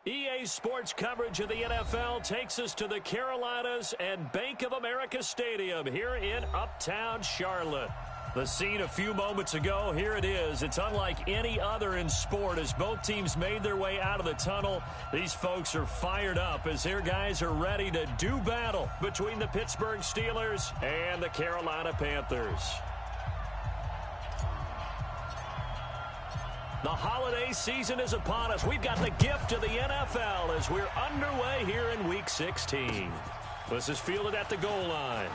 EA Sports coverage of the NFL takes us to the Carolinas and Bank of America Stadium here in Uptown Charlotte. The scene a few moments ago, here it is. It's unlike any other in sport as both teams made their way out of the tunnel. These folks are fired up as their guys are ready to do battle between the Pittsburgh Steelers and the Carolina Panthers. The holiday season is upon us. We've got the gift of the NFL as we're underway here in Week 16. This is fielded at the goal line.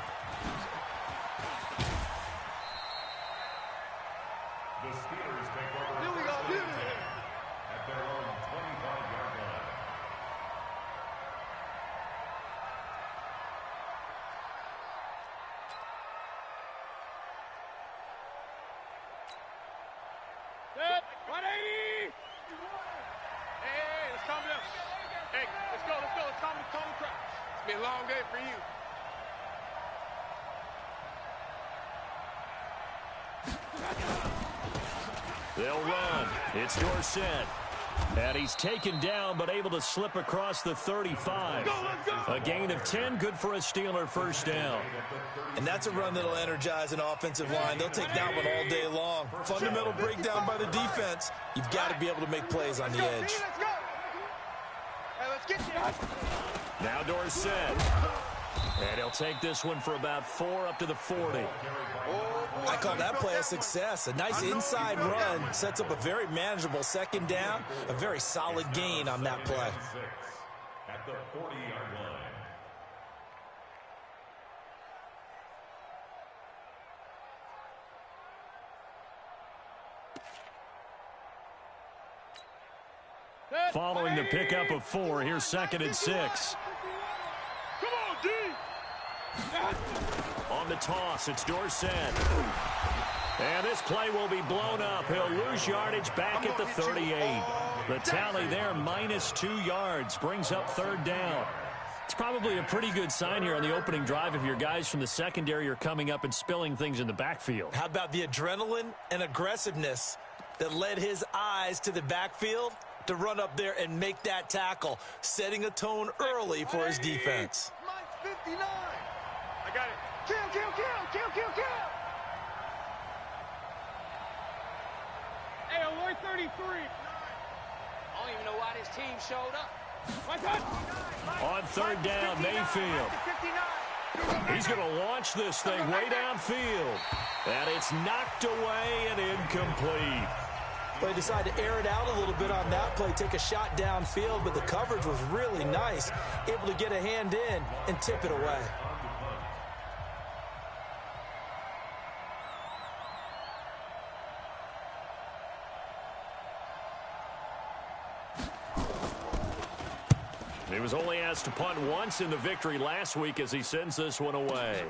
The Steelers take over. Here we go. At their own 25-yard line. Set. 180. Hey, let's calm down. Hey, let's go. Let's calm the crowd. It's been a long day for you. They'll run. It's Dorsett. And he's taken down but able to slip across the 35. Let's go. A gain of 10, good for a Steeler first down. And that's a run that'll energize an offensive line. They'll take that one all day long. Fundamental breakdown by the defense. You've got to be able to make plays on the edge. Let's go. Hey, let's get you. Now Dorsett. And he'll take this one for about 4 up to the 40. I call that play a success. A nice inside run sets up a very manageable second down. A very solid gain on that play. At the 40-yard line. Following the pickup of 4, here's 2nd and 6. Come on, D. On the toss, it's Dorsett. And this play will be blown up. He'll lose yardage back at the 38. The tally there, -2 yards, brings up 3rd down. It's probably a pretty good sign here on the opening drive if your guys from the secondary are coming up and spilling things in the backfield. How about the adrenaline and aggressiveness that led his eyes to the backfield to run up there and make that tackle, setting a tone early for his defense. Mine's 59. I got it. Kill. Hey, Lloyd 33. I don't even know why this team showed up. On 3rd down, Mayfield. He's going to launch this thing way downfield. And it's knocked away and incomplete. They decided to air it out a little bit on that play, take a shot downfield, but the coverage was really nice, able to get a hand in and tip it away. He was only asked to punt once in the victory last week as he sends this one away.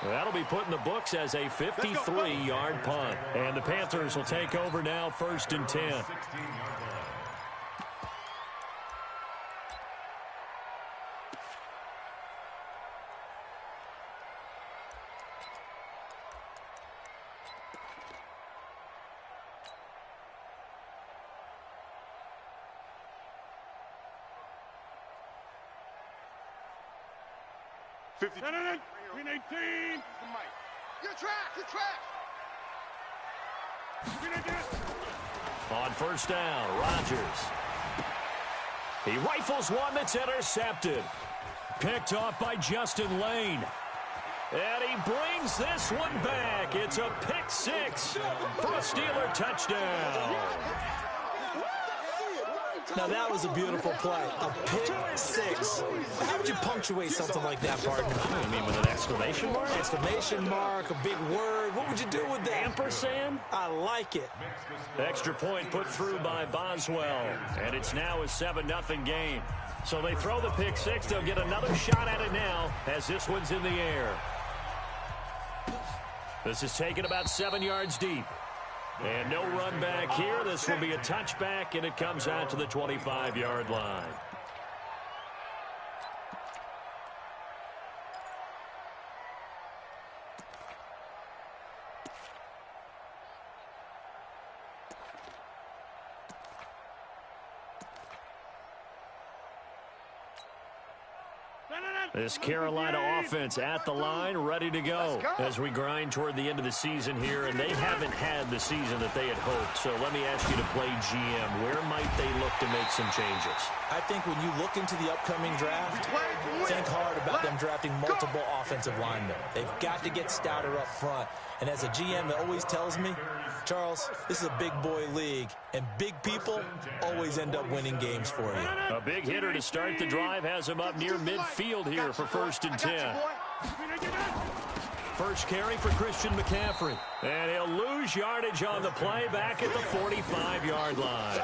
That'll be put in the books as a 53-yard punt. And the Panthers will take over now, 1st and 10. Green 18. You're trash. On 1st down, Rodgers. He rifles one that's intercepted. Picked off by Justin Lane. And he brings this one back. It's a pick 6 for a Steeler touchdown. Now that was a beautiful play, a pick 6. How would you punctuate something like that, partner? I mean, with an exclamation mark? Exclamation mark, a big word. What would you do with that? Ampersand? I like it. Extra point put through by Boswell. And it's now a 7-0 game. So they throw the pick 6. They'll get another shot at it now as this one's in the air. This is taken about 7 yards deep. And no run back here. This will be a touchback, and it comes out to the 25-yard line. This Carolina offense at the line, ready to go as we grind toward the end of the season here, and they haven't had the season that they had hoped. So let me ask you to play GM. Where might they look to make some changes? I think when you look into the upcoming draft, think hard about them drafting multiple offensive linemen. They've got to get stouter up front. And as a GM that always tells me, Charles, this is a big boy league, and big people always end up winning games for you. A big hitter to start the drive has him up near midfield here for 1st and 10. First carry for Christian McCaffrey. And he'll lose yardage on the play back at the 45-yard line.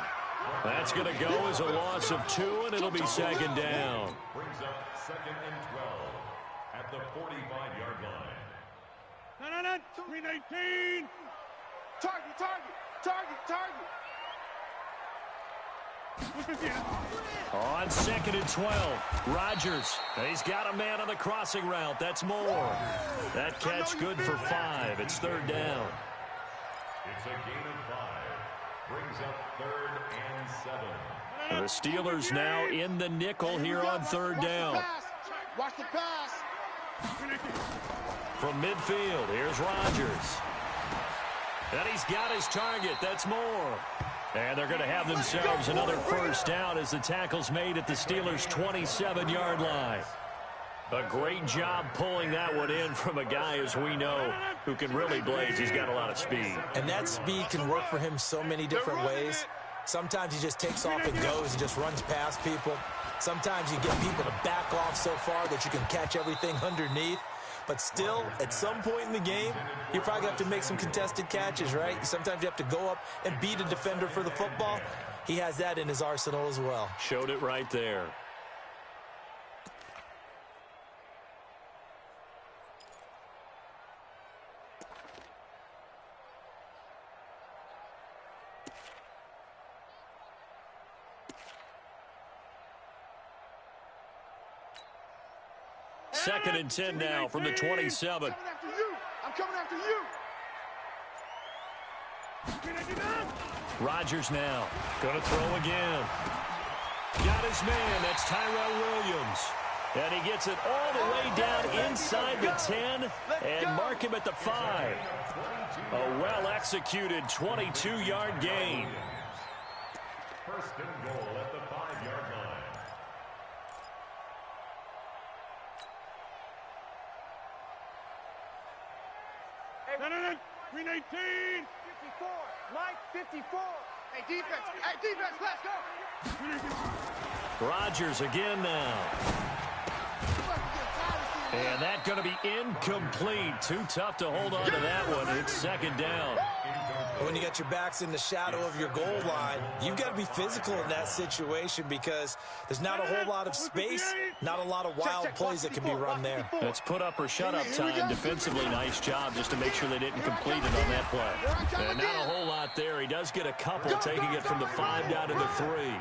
That's going to go as a loss of 2, and it'll be 2nd down. Brings up 2nd and 12 at the 45-yard line. 319. Target. On 2nd and 12, Rodgers. He's got a man on the crossing route. That's more. That catch good for 5. It's 3rd down. It's a gain of 5. Brings up 3rd and 7. The Steelers now in the nickel here on 3rd down. Watch the pass. From midfield, here's Rodgers. And he's got his target. That's more. And they're going to have themselves another 1st down as the tackle's made at the Steelers' 27-yard line. A great job pulling that one in from a guy, as we know, who can really blaze. He's got a lot of speed. And that speed can work for him so many different ways. Sometimes he just takes off and goes and just runs past people. Sometimes you get people to back off so far that you can catch everything underneath. But still, at some point in the game, you probably have to make some contested catches, right? Sometimes you have to go up and beat a defender for the football. He has that in his arsenal as well. Showed it right there. Second and 10 now from the 27. I'm coming after you. Rodgers now going to throw again. Got his man. That's Tyrell Williams. And he gets it all the way down inside the 10 and mark him at the 5. A well-executed 22-yard gain. 1st and goal at the 5-yard line. 319. 54. Mike, 54. Hey, defense, let's go. Rodgers again now. And that's going to be incomplete. Too tough to hold on to that one. It's 2nd down. When you got your backs in the shadow of your goal line, you've got to be physical in that situation because there's not a whole lot of space, not a lot of wild plays that can be run there. It's put up or shut up time defensively. Nice job just to make sure they didn't complete it on that play. And not a whole lot there. He does get a couple, taking it from the 5 down to the 3.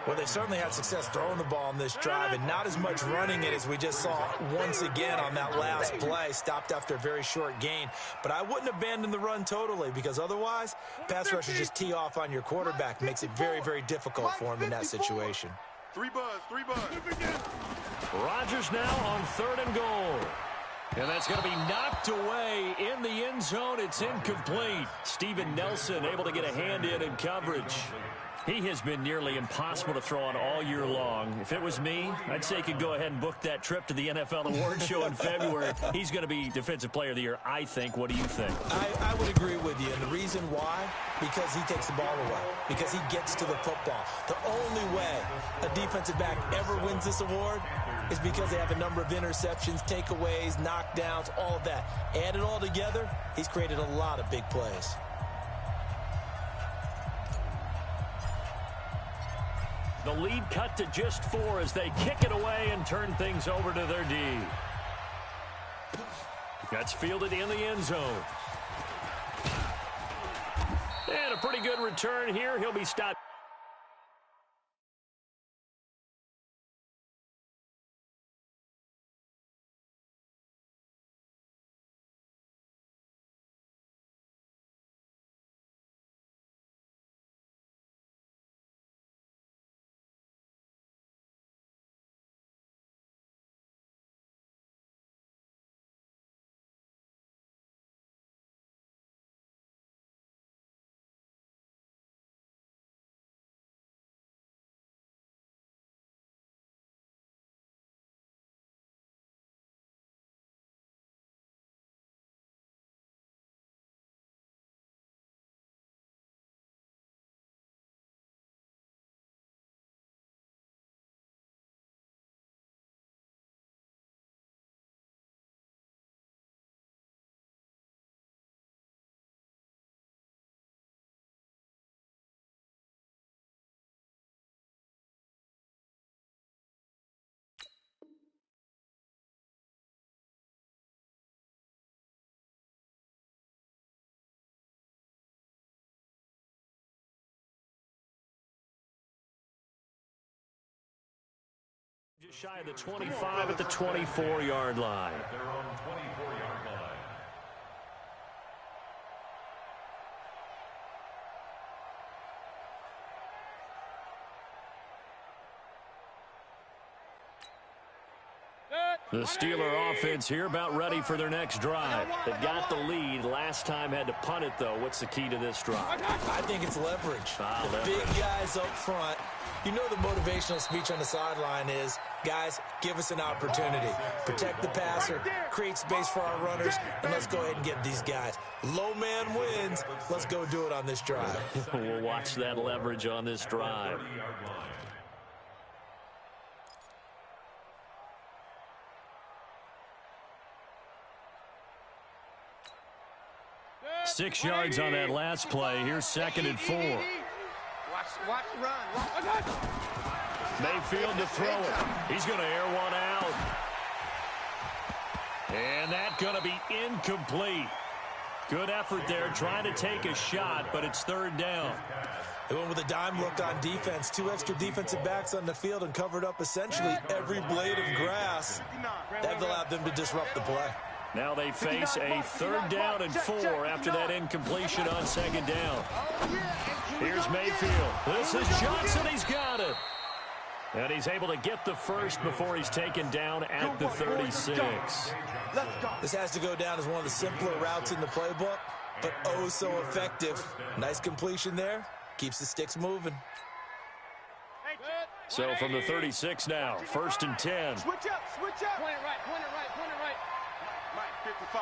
Well, they certainly had success throwing the ball in this drive and not as much running it as we just saw once again on that last play. Stopped after a very short gain. But I wouldn't abandon the run totally because otherwise, pass rushers just tee off on your quarterback. Makes it very, very difficult for him in that situation. 3 buzz. Rodgers now on 3rd and goal. And that's going to be knocked away in the end zone. It's incomplete. Steven Nelson able to get a hand in coverage. He has been nearly impossible to throw on all year long. If it was me, I'd say he could go ahead and book that trip to the NFL Awards show in February. He's going to be Defensive Player of the Year, I think. What do you think? I would agree with you. And the reason why? Because he takes the ball away. Because he gets to the football. The only way a defensive back ever wins this award is because they have a number of interceptions, takeaways, knockdowns, all of that. Add it all together, he's created a lot of big plays. The lead cut to just 4 as they kick it away and turn things over to their D. That's fielded in the end zone. And a pretty good return here. He'll be stopped. Just shy of the 25 at the 24-yard line. At their own 24-yard line. The Steeler offense here about ready for their next drive. They've got the lead. Last time had to punt it, though. What's the key to this drive? I think it's leverage. Leverage. Big guys up front. You know the motivational speech on the sideline is, guys, give us an opportunity. Protect the passer, create space for our runners, and let's go ahead and get these guys. Low man wins. Let's go do it on this drive. We'll watch that leverage on this drive. 30-yard line. 6 yards on that last play. Here's 2nd and 4. Watch the run. Mayfield to throw it. He's going to air one out. And that's going to be incomplete. Good effort there, trying to take a shot, but it's 3rd down. They went with a dime look on defense. 2 extra defensive backs on the field and covered up essentially every blade of grass. That allowed them to disrupt the play. Now they face a 3rd down and 4 after that incompletion on 2nd down. Here's Mayfield. This is Johnson. He's got it. And he's able to get the first before he's taken down at the 36. This has to go down as one of the simpler routes in the playbook, but oh so effective. Nice completion there. Keeps the sticks moving. So from the 36 now, 1st and 10. Switch up. Point it right. Mike, 55.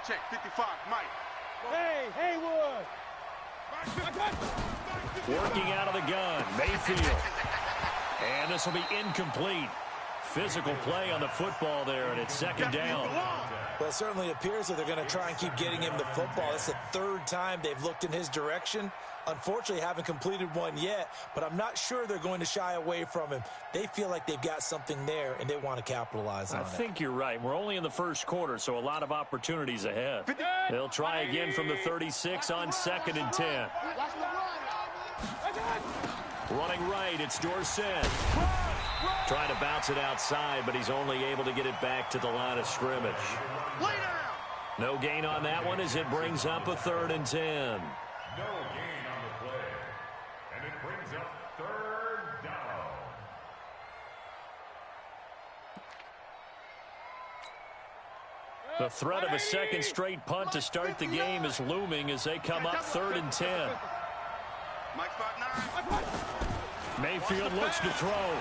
Check, 55. Mike. Hey, Haywood. Working out of the gun, Mayfield. And this will be incomplete. Physical play on the football there, and it's 2nd down. Well, it certainly appears that they're going to try and keep getting him the football. It's the 3rd time they've looked in his direction. Unfortunately, haven't completed one yet, but I'm not sure they're going to shy away from him. They feel like they've got something there, and they want to capitalize on it. I think you're right. We're only in the 1st quarter, so a lot of opportunities ahead. They'll try again from the 36 on 2nd and 10. Running right, it's Dorsett. Trying to bounce it outside, but he's only able to get it back to the line of scrimmage. No gain on that one as it brings up a 3rd and 10. No gain on the play. And it brings up 3rd down. The threat of a 2nd straight punt to start the game is looming as they come up 3rd and 10. Mike 5'9". Mayfield looks to throw.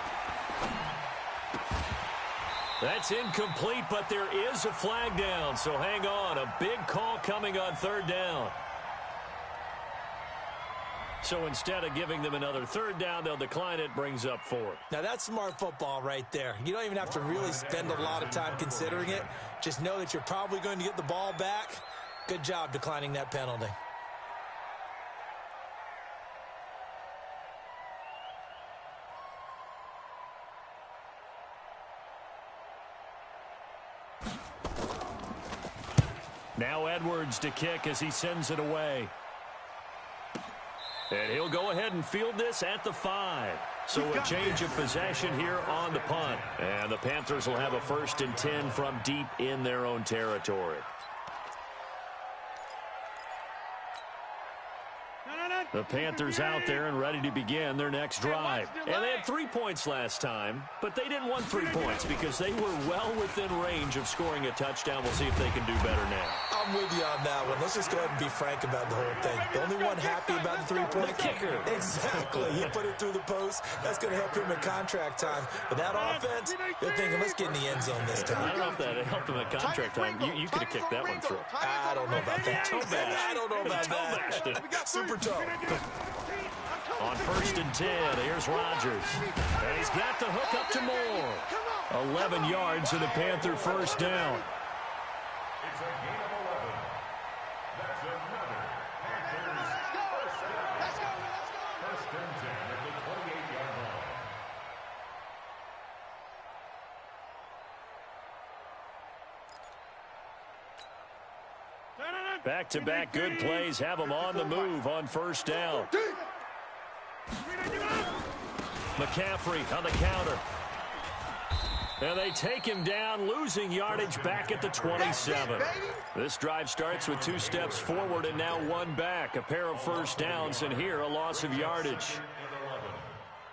That's incomplete, but there is a flag down, so hang on. A big call coming on 3rd down. So instead of giving them another 3rd down, they'll decline it, brings up 4th. Now, that's smart football right there. You don't even have to really spend a lot of time considering it. Just know that you're probably going to get the ball back. Good job declining that penalty. Now Edwards to kick as he sends it away. And he'll go ahead and field this at the 5. So a change of possession here on the punt. And the Panthers will have a 1st and 10 from deep in their own territory. The Panthers out there and ready to begin their next drive. And they had 3 points last time, but they didn't want 3 points because they were well within range of scoring a touchdown. We'll see if they can do better now. I'm with you on that one. Let's just go ahead and be frank about the whole thing. The only one happy about the 3-point kicker. Exactly. He put it through the post. That's going to help him at contract time. But that offense, they're thinking, let's get in the end zone this time. I don't know if that helped him at contract time. You could have kicked that one through. I don't know about that. I don't know about that. Super toe. On 1st and 10, here's Rodgers. And he's got the hook up to Moore. 11 yards and a Panther 1st down. It's a gain of 11. That's another Panthers 1st down. 1st and 10 at the 28-yard line. Back-to-back good plays have them on the move on 1st down. McCaffrey on the counter. And they take him down, losing yardage back at the 27. This drive starts with 2 steps forward and now 1 back. A pair of first downs, and here a loss of yardage.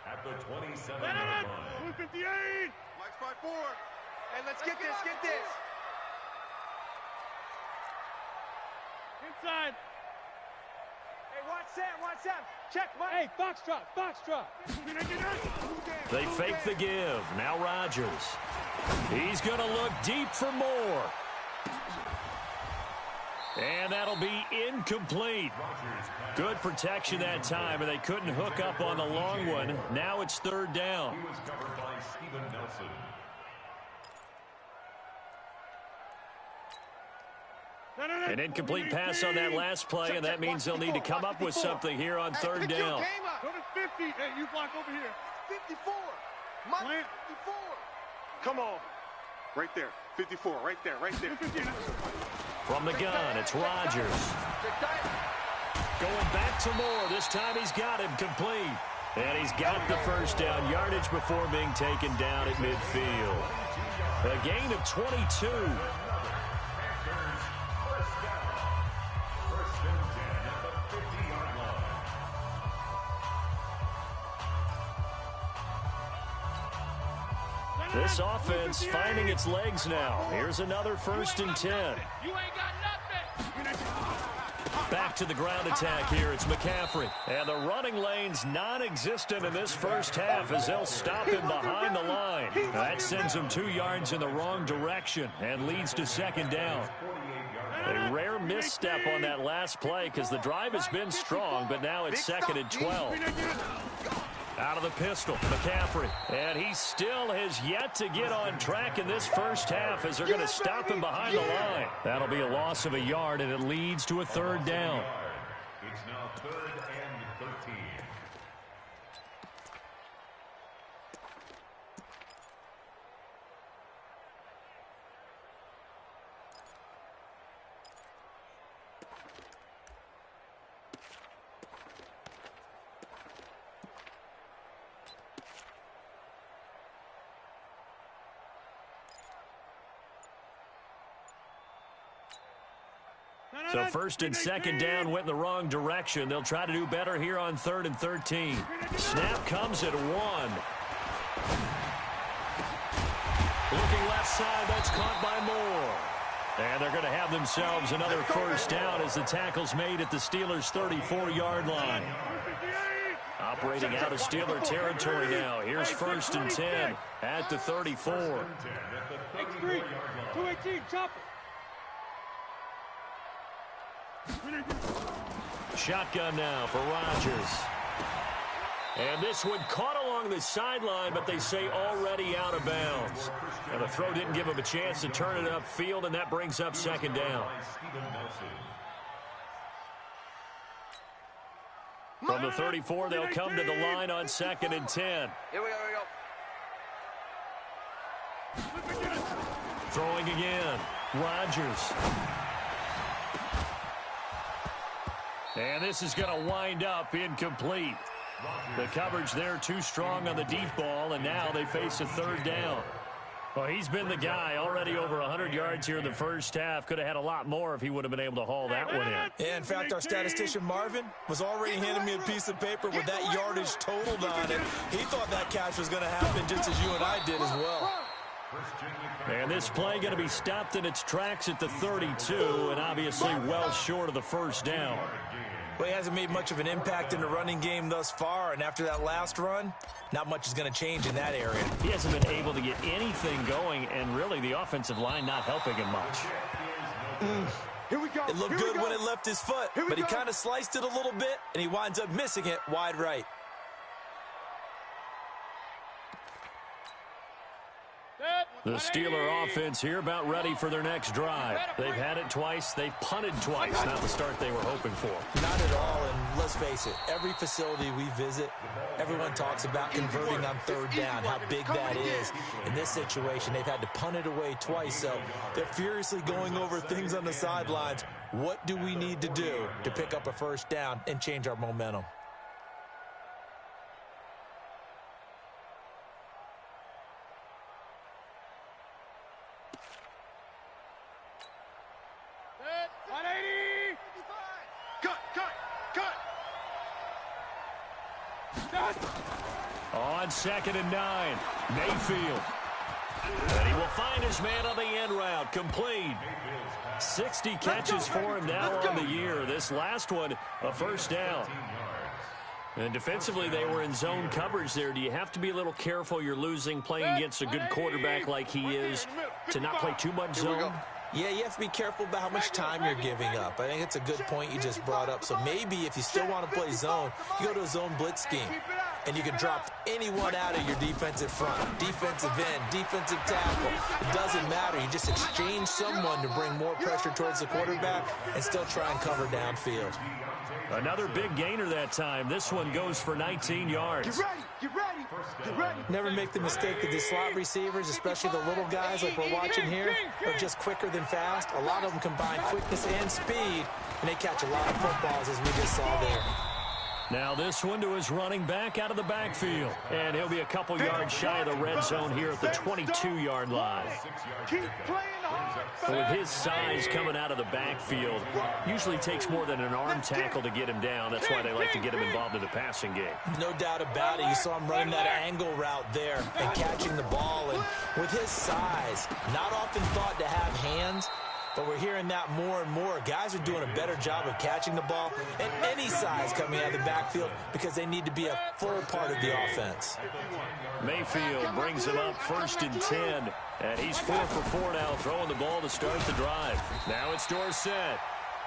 At the 27-yard line. 58. Mike's 5-4. Hey, let's get this. Inside. Hey, watch that. Check, Mike. Hey, foxtrot. They fake the give. Now Rodgers. He's going to look deep for more. And that'll be incomplete. Good protection that time, and they couldn't hook up on the long one. Now it's 3rd down. He was covered by Steven Nelson. An incomplete pass on that last play, and that means they'll need to come up with something here on 3rd down. Go to 50. Hey, you block over here. 54. Mike, 54. Come on. Right there. 54. Right there. From the gun, it's Rodgers. Going back to Moore. This time he's got him complete. And he's got the first down yardage before being taken down at midfield. A gain of 22. This offense finding its legs now. Here's another 1st and 10. You ain't got nothing. Back to the ground attack here. It's McCaffrey. And the running lane's non-existent in this first half as they'll stop him behind the line. That sends him 2 yards in the wrong direction and leads to 2nd down. A rare misstep on that last play because the drive has been strong, but now it's 2nd and 12. Out of the pistol, McCaffrey. And he still has yet to get on track in this first half as they're going to stop him behind the line. That'll be a loss of a yard, and it leads to a 3rd down. It's now 3rd and 13. So 1st and 2nd down went in the wrong direction. They'll try to do better here on 3rd and 13. Snap comes at 1. Looking left side, that's caught by Moore. And they're going to have themselves another first down as the tackle's made at the Steelers' 34-yard line. Operating out of Steeler territory now. Here's 1st and 10 at the 34. X3, 218, chopper. Shotgun now for Rodgers. And this one caught along the sideline, but they say already out of bounds. And the throw didn't give him a chance to turn it upfield, and that brings up 2nd down. From the 34, they'll come to the line on 2nd and 10. Here we go. Throwing again. Rodgers. And this is going to wind up incomplete. The coverage there too strong on the deep ball, and now they face a 3rd down. Well, he's been the guy already over 100 yards here in the first half. Could have had a lot more if he would have been able to haul that one in. Yeah, in fact, our statistician Marvin was already handing me a piece of paper with that yardage totaled on it. He thought that catch was going to happen just as you and I did as well. And this play going to be stopped in its tracks at the 32, and obviously well short of the first down. Well, he hasn't made much of an impact in the running game thus far, and after that last run, not much is going to change in that area. He hasn't been able to get anything going, and really the offensive line not helping him much. Here we go. It looked good when it left his foot, but he kind of sliced it a little bit, and he winds up missing it wide right. The Steeler offense here about ready for their next drive. They've had it twice. They've punted twice. Not the start they were hoping for. Not at all, and let's face it, every facility we visit, everyone talks about converting on 3rd down, how big that is. In this situation, they've had to punt it away twice, so they're furiously going over things on the sidelines. What do we need to do to pick up a first down and change our momentum? 180. Cut. On 2nd and 9, Mayfield. And he will find his man on the end route, complete. 60 catches for him now on the year. This last one, a first down. And defensively, they were in zone coverage there. Do you have to be a little careful? You're losing playing against a good quarterback like he is to not play too much zone? Yeah, you have to be careful about how much time you're giving up. I think it's a good point you just brought up. So maybe if you still want to play zone, you go to a zone blitz scheme. And you can drop anyone out of your defensive front, defensive end, defensive tackle. It doesn't matter. You just exchange someone to bring more pressure towards the quarterback and still try and cover downfield. Another big gainer that time. This one goes for 19 yards. Get ready. Never make the mistake that the slot receivers, especially the little guys like we're watching here, are just quicker than fast. A lot of them combine quickness and speed, and they catch a lot of footballs, as we just saw there. Now this one to his running back out of the backfield. And he'll be a couple yards shy of the red zone here at the 22-yard line. Keep playing hard. With his size coming out of the backfield, usually takes more than an arm tackle to get him down. That's why they like to get him involved in the passing game. No doubt about it. You saw him running that angle route there and catching the ball. And with his size, not often thought to have hands, but we're hearing that more and more. Guys are doing a better job of catching the ball at any size coming out of the backfield because they need to be a full part of the offense. Mayfield brings him up 1st and 10. And he's 4 for 4 now, throwing the ball to start the drive. Now it's Dorsett.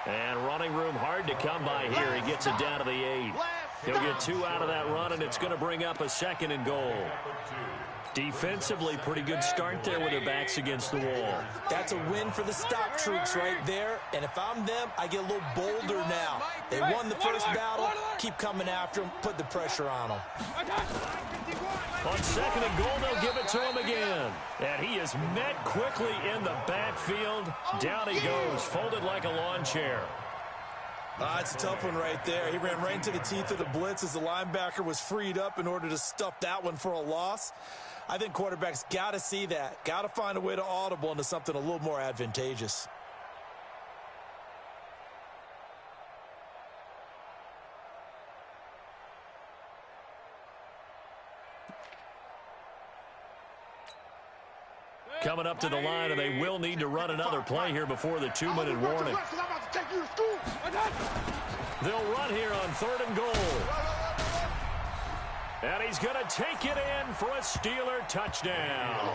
And running room hard to come by here. He gets it down to the 8. He'll get 2 out of that run, and it's going to bring up a 2nd and goal. Defensively, pretty good start there with their backs against the wall. That's a win for the stop troops right there. And if I'm them, I get a little bolder now. They won the first battle. Keep coming after them. Put the pressure on them. On 2nd and goal, they'll give it to him again. And he is met quickly in the backfield. Down he goes, folded like a lawn chair. It's a tough one right there. He ran right into the teeth of the blitz as the linebacker was freed up in order to stuff that one for a loss. I think quarterbacks got to see that. Got to find a way to audible into something a little more advantageous. Coming up to the line, and they will need to run another play here before the 2-minute warning. They'll run here on 3rd and goal. And he's going to take it in for a Steeler touchdown.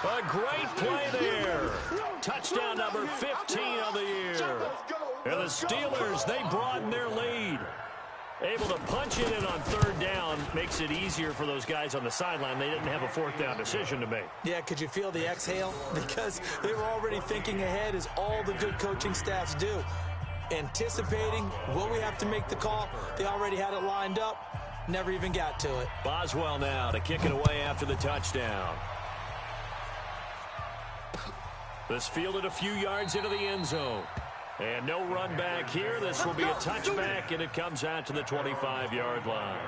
A great play there. Touchdown number 15 of the year. And the Steelers, they broaden their lead. Able to punch it in on 3rd down makes it easier for those guys on the sideline. They didn't have a 4th down decision to make. Yeah, could you feel the exhale? Because they were already thinking ahead, as all the good coaching staffs do. Anticipating, will we have to make the call? They already had it lined up. Never even got to it. Boswell now to kick it away after the touchdown. This fielded a few yards into the end zone. And no run back here. This will be a touchback, and it comes out to the 25-yard line.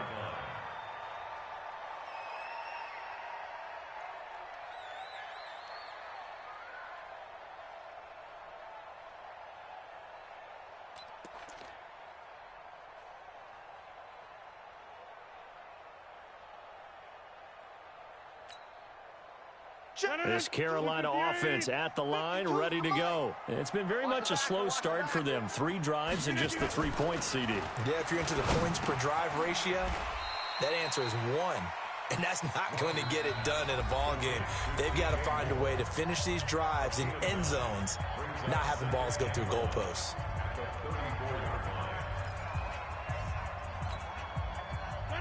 This Carolina offense at the line, ready to go. It's been very much a slow start for them. 3 drives and just the 3 points, CD. Yeah, if you're into the points per drive ratio, that answer is 1. And that's not going to get it done in a ball game. They've got to find a way to finish these drives in end zones, not having balls go through goalposts.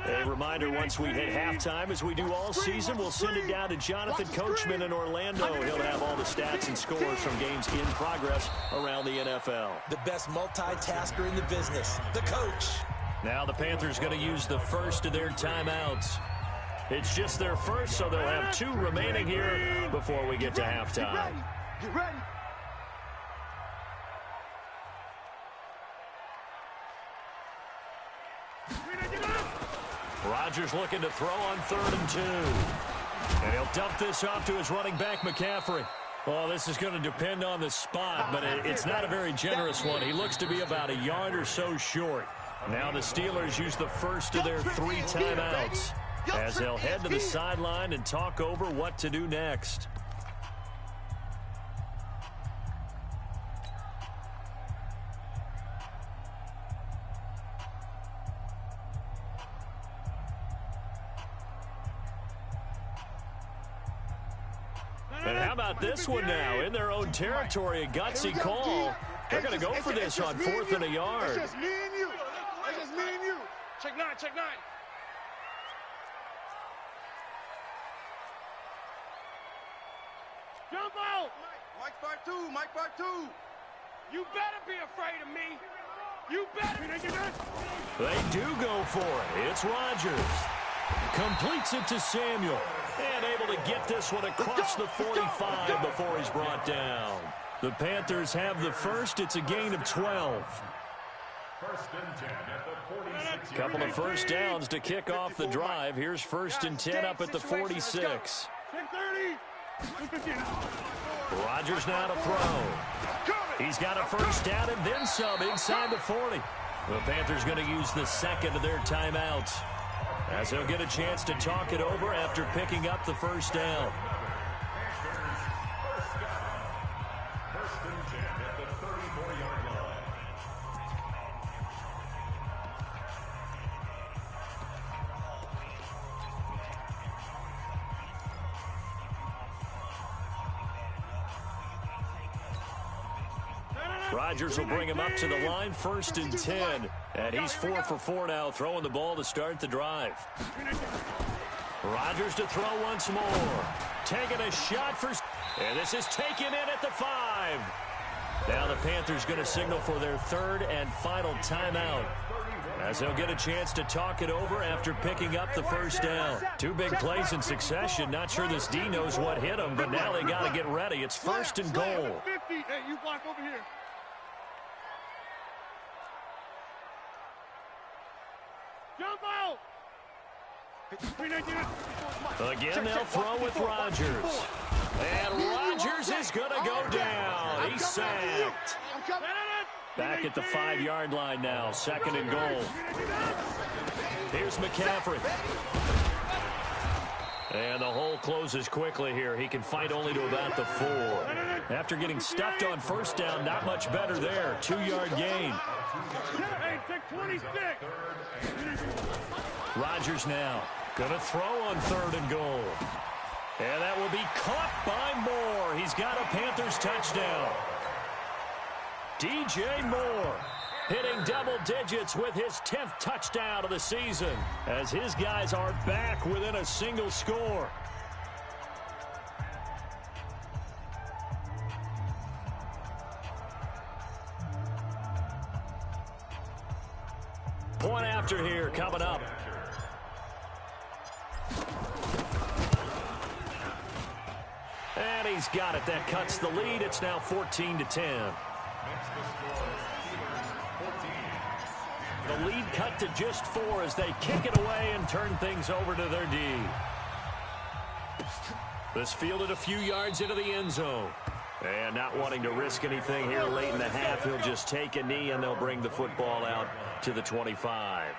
A reminder, once we hit halftime, as we do all season, we'll send it down to Jonathan Coachman in Orlando. He'll have all the stats and scores from games in progress around the NFL. The best multitasker in the business, the coach. Now the Panthers going to use the first of their timeouts. It's just their first, so they'll have 2 remaining here before we get to halftime. Get ready. Rodgers looking to throw on 3rd and 2. And he'll dump this off to his running back, McCaffrey. Well, this is going to depend on the spot, but it's not a very generous one. He looks to be about a yard or so short. Now the Steelers use the first of their 3 timeouts as they'll head to the sideline and talk over what to do next. And how about this one now? In their own territory, a gutsy call. They're going to go for this on 4th and a yard. It's just me and you. It's just me and you. Check 9, check 9. Jump out. Mike part 2, Mike part 2. You better be afraid of me. You better. They do go for it. It's Rodgers. Completes it to Samuel. And able to get this one across the 45 before he's brought down. The Panthers have the first. It's a gain of 12. First and 10 at the 46. Couple of first downs to kick off the drive. Here's first and 10 up at the 46. Rodgers now to throw. He's got a first down and then some inside the 40. The Panthers going to use the second of their timeouts, as they'll get a chance to talk it over after picking up the first down. First and 10 at the 34-yard line. Rodgers will bring him up to the line, first and 10. And he's 4 for 4 now, throwing the ball to start the drive. Rodgers to throw once more. Taking a shot for... And this is taken in at the 5. Now the Panthers going to signal for their third and final timeout, as they'll get a chance to talk it over after picking up the first down. 2 big plays in succession. Not sure this D knows what hit him, but now they got to get ready. It's first and goal. Hey, you block over here. Jump out! Again, they'll throw with Rodgers. And Rodgers is going to go down. He's sacked. Back at the 5-yard line now, second and goal. Here's McCaffrey. And the hole closes quickly here. He can fight only to about the 4. After getting stuffed on first down, not much better there. 2-yard gain. Hey, take 26. Rodgers now going to throw on third and goal. And that will be caught by Moore. He's got a Panthers touchdown. DJ Moore hitting double digits with his 10th touchdown of the season, as his guys are back within a single score. Point after here coming up. And he's got it. That cuts the lead. It's now 14-10. The lead cut to just 4 as they kick it away and turn things over to their D. This fielded a few yards into the end zone. And not wanting to risk anything here late in the half, he'll just take a knee and they'll bring the football out to the 25.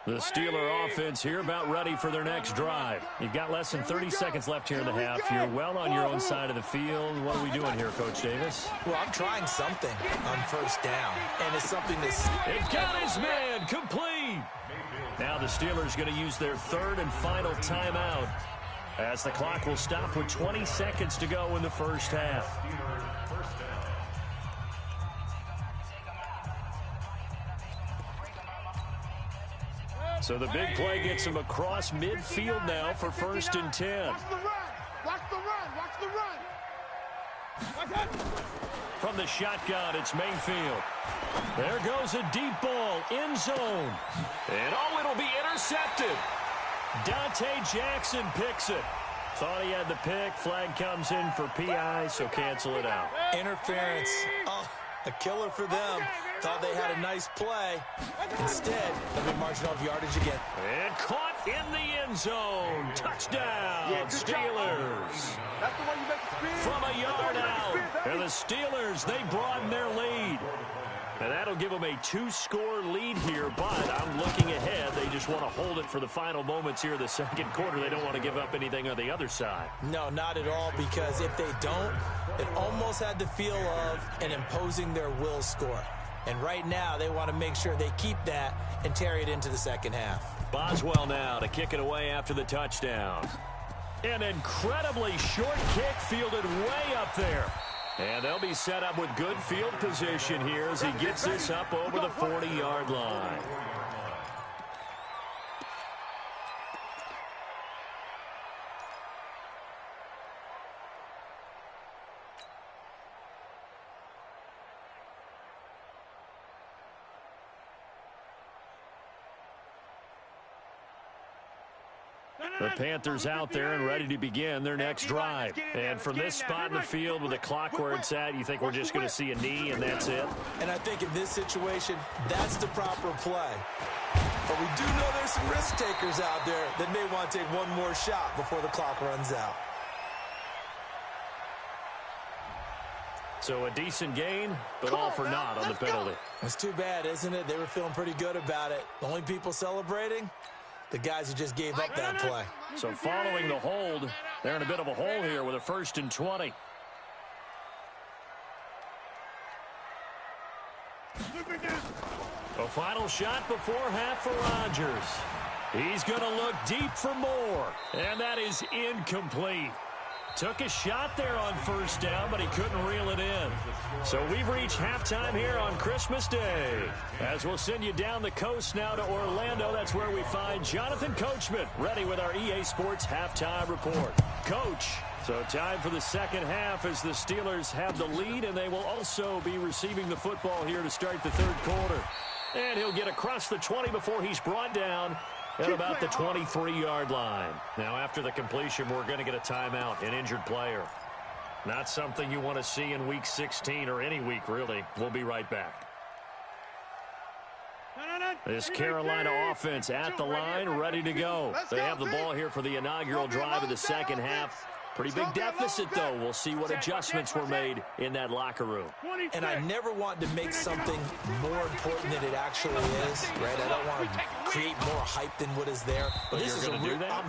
The Steeler offense here about ready for their next drive. You've got less than 30 seconds left here in the half. You're well on your own side of the field. What are we doing here, Coach Davis? Well, I'm trying something on first down, and it's something that's... It got his man complete. Now the Steelers going to use their third and final timeout, as the clock will stop with 20 seconds to go in the first half. So the big play gets him across midfield now for first and 10. Watch the run. Watch the run. Watch the run. Watch it. From the shotgun, it's Mayfield. There goes a deep ball, end zone. And oh, it'll be intercepted. Dante Jackson picks it. Thought he had the pick. Flag comes in for PI, so cancel it out. Interference. Oh, a killer for them. Thought they had a nice play. Instead, they'll be marching off yardage again. And caught in the end zone. Touchdown, Steelers. From a yard out. And the Steelers, they broaden their lead. And that'll give them a 2-score lead here, but I'm looking ahead. They just want to hold it for the final moments here of the second quarter. They don't want to give up anything on the other side. No, not at all, because if they don't, it almost had the feel of an imposing their will score. And right now, they want to make sure they keep that and carry it into the second half. Boswell now to kick it away after the touchdown. An incredibly short kick fielded way up there. And they'll be set up with good field position here as he gets this up over the 40-yard line. The Panthers out there and ready to begin their next drive. And from this spot in the field with the clock where it's at, you think we're just going to see a knee and that's it? And I think in this situation, that's the proper play. But we do know there's some risk takers out there that may want to take one more shot before the clock runs out. So a decent gain, but all for naught on the penalty. It's too bad, isn't it? They were feeling pretty good about it. The only people celebrating? The guys who just gave up that play. So following the hold, they're in a bit of a hole here with a 1st and 20. A final shot before half for Rodgers. He's going to look deep for more, and that is incomplete. Took a shot there on 1st down, but he couldn't reel it in. So we've reached halftime here on Christmas Day. As we'll send you down the coast now to Orlando, that's where we find Jonathan Coachman, ready with our EA Sports Halftime Report. Coach, so time for the second half as the Steelers have the lead, and they will also be receiving the football here to start the third quarter. And he'll get across the 20 before he's brought down at about the 23-yard line. Now, after the completion, we're going to get a timeout, an injured player. Not something you want to see in Week 16 or any week, really. We'll be right back. This Carolina offense at the line, ready to go. They have the ball here for the inaugural drive of the second half. Pretty big deficit, though. We'll see what adjustments were made in that locker room. And I never want to make something more important than it actually is, right? I don't want to create more hype than what is there. But this is I'm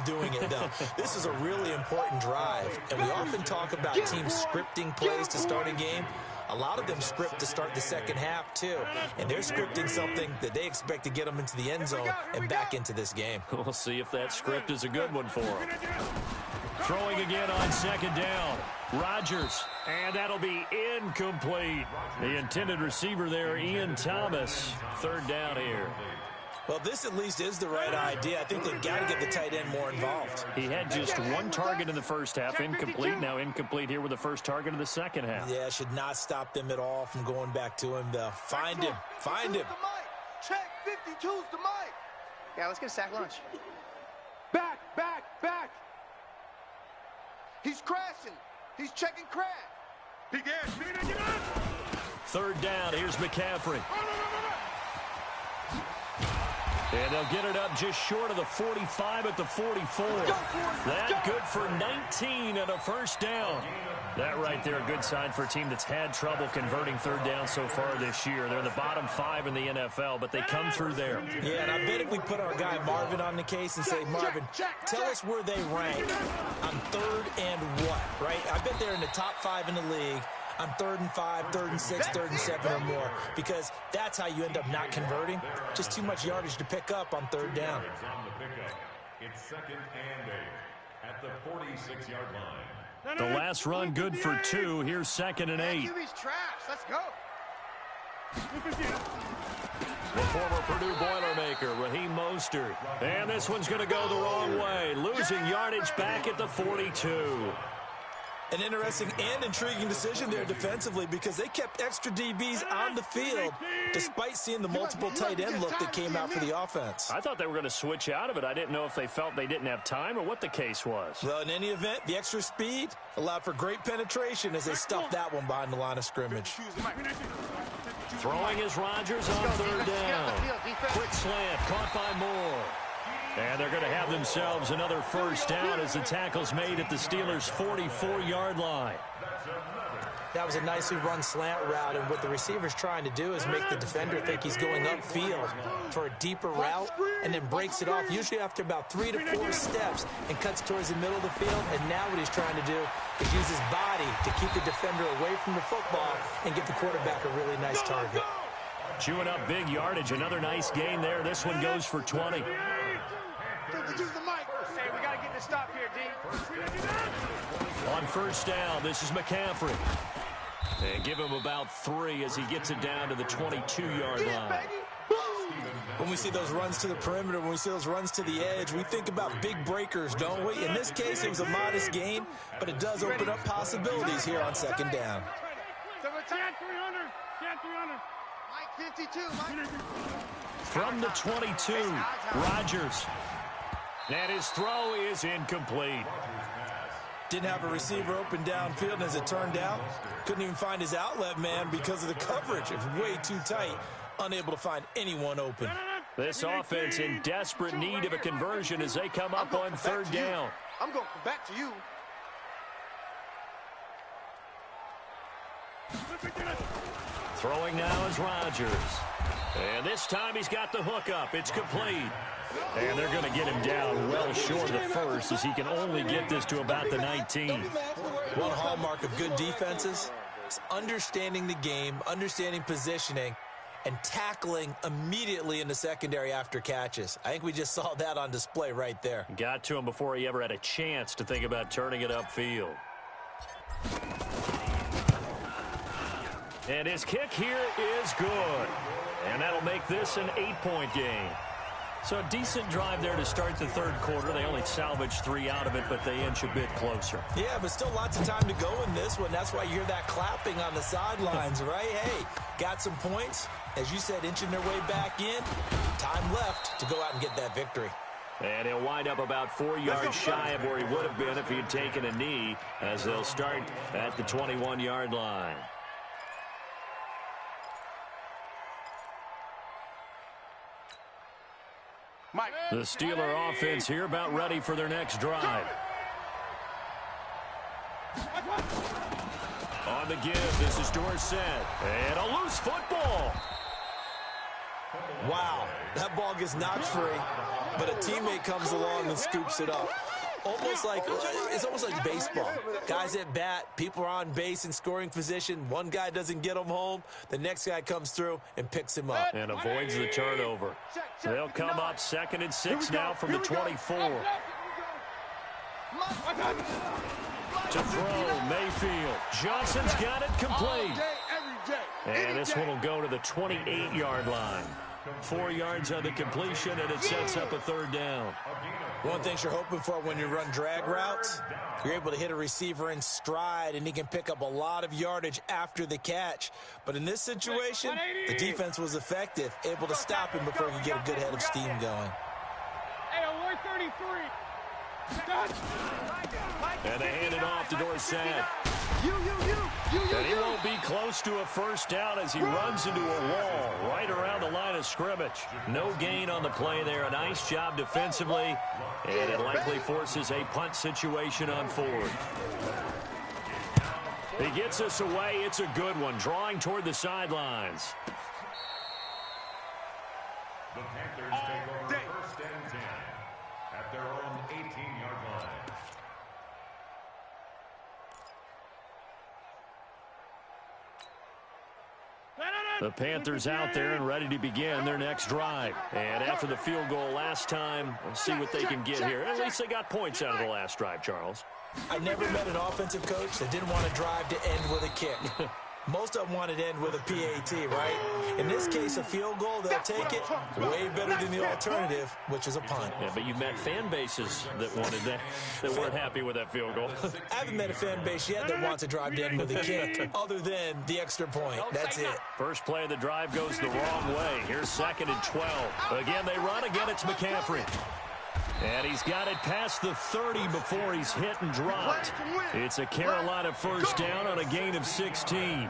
doing it, though. This is a really important drive. And we often talk about teams scripting plays to start a game. A lot of them script to start the second half, too. And they're scripting something that they expect to get them into the end zone and back into this game. We'll see if that script is a good one for them. Throwing again on 2nd down. Rodgers, and that'll be incomplete. The intended receiver there, Ian Thomas. 3rd down here. Well, this at least is the right idea. I think they've got to get the tight end more involved. He had just 1 target in the first half, incomplete. Now incomplete here with the first target of the second half. Yeah, should not stop them at all from going back to him, though. Find him. Find him. Check 52's the mic. Yeah, let's get a sack lunch. Back. He's crashing. He's checking crash. He gets. 3rd down. Here's McCaffrey. And they'll get it up just short of the 45 at the 44. That good for 19 and a 1st down. That right there, a good sign for a team that's had trouble converting 3rd down so far this year. They're in the bottom 5 in the NFL, but they come through there. Yeah, and I bet if we put our guy Marvin on the case and say, Marvin, tell us where they rank on 3rd and what, right? I bet they're in the top 5 in the league on 3rd and 5, 3rd and 6, 3rd and 7 or more, because that's how you end up not converting. Just too much yardage to pick up on 3rd down. It's 2nd and 8 at the 46-yard line. The last run good for 2. Here's 2nd and 8. QB's trash. Let's go. The former Purdue Boilermaker, Raheem Mostert. And this one's going to go the wrong way. Losing yardage back at the 42. An interesting and intriguing decision there defensively because they kept extra DBs on the field despite seeing the multiple tight end look that came out for the offense. I thought they were going to switch out of it. I didn't know if they felt they didn't have time or what the case was. Well, in any event, the extra speed allowed for great penetration as they stuffed that one behind the line of scrimmage. Throwing is Rodgers on third down. Quick slant, caught by Moore. And they're going to have themselves another first down as the tackle's made at the Steelers' 44-yard line. That was a nicely run slant route, and what the receiver's trying to do is make the defender think he's going upfield for a deeper route and then breaks it off, usually after about 3 to 4 steps, and cuts towards the middle of the field. And now what he's trying to do is use his body to keep the defender away from the football and give the quarterback a really nice target. Chewing up big yardage. Another nice gain there. This one goes for 20. Use the mic. Hey, we got to get this stop here, D. On first down, this is McCaffrey. And give him about 3 as he gets it down to the 22-yard line. When we see those runs to the perimeter, when we see those runs to the edge, we think about big breakers, don't we? In this case, it was a modest gain, but it does open up possibilities here on second down. Mike 52, Mike. From the 22, Rodgers. And his throw is incomplete. Didn't have a receiver open downfield, and as it turned out, couldn't even find his outlet man because of the coverage. It was way too tight, unable to find anyone open. This offense in desperate need of a conversion as they come up on third down. I'm going to come back to you. Throwing now is Rodgers. And this time he's got the hook up. It's complete. And they're going to get him down well short of first as he can only get this to about the 19. One hallmark of good defenses is understanding the game, understanding positioning, and tackling immediately in the secondary after catches. I think we just saw that on display right there. Got to him before he ever had a chance to think about turning it upfield. And his kick here is good. And that'll make this an 8-point game. So a decent drive there to start the third quarter. They only salvaged 3 out of it, but they inch a bit closer. Yeah, but still lots of time to go in this one. That's why you hear that clapping on the sidelines, right? Hey, got some points. As you said, inching their way back in. Time left to go out and get that victory. And he'll wind up about 4 yards shy of where he would have been if he had taken a knee, as they'll start at the 21-yard line. Mike. The Steeler offense here about ready for their next drive. On the give, this is Dorsett. And a loose football. Wow, that ball gets knocked free, but a teammate comes along and scoops it up. It's almost like baseball. Guys at bat, people are on base in scoring position. One guy doesn't get him home. The next guy comes through and picks him up. And avoids the turnover. They'll come up 2nd and 6 now from the 24. To throw, Mayfield. Johnson's got it complete. And this one will go to the 28-yard line. 4 yards on the completion, and it sets up a third down. One thing you're hoping for when you run drag routes, you're able to hit a receiver in stride, and he can pick up a lot of yardage after the catch. But in this situation, the defense was effective, able to stop him before he could get a good head of steam going. And they hand it off to Dorsett. And he won't be close to a first down as he runs into a wall right around the line of scrimmage. No gain on the play there. A nice job defensively. And it likely forces a punt situation on 4th. He gets us away. It's a good one. Drawing toward the sidelines. The Panthers take over 1st and 10 at their own 18-yard line. The Panthers out there and ready to begin their next drive. And after the field goal last time, we'll see what they can get here. At least they got points out of the last drive, Charles. I never met an offensive coach that didn't want to drive to end with a kick. Most of them want it end with a PAT, right? In this case, a field goal, they'll take it. Way better than the alternative, which is a punt. Yeah, but you met fan bases that wanted that, that weren't happy with that field goal. I haven't met a fan base yet that wants to drive to end with a kick, other than the extra point. That's it. First play of the drive goes the wrong way. Here's 2nd and 12. Again, they run. Again, it's McCaffrey. And he's got it past the 30 before he's hit and dropped. It's a Carolina first down on a gain of 16.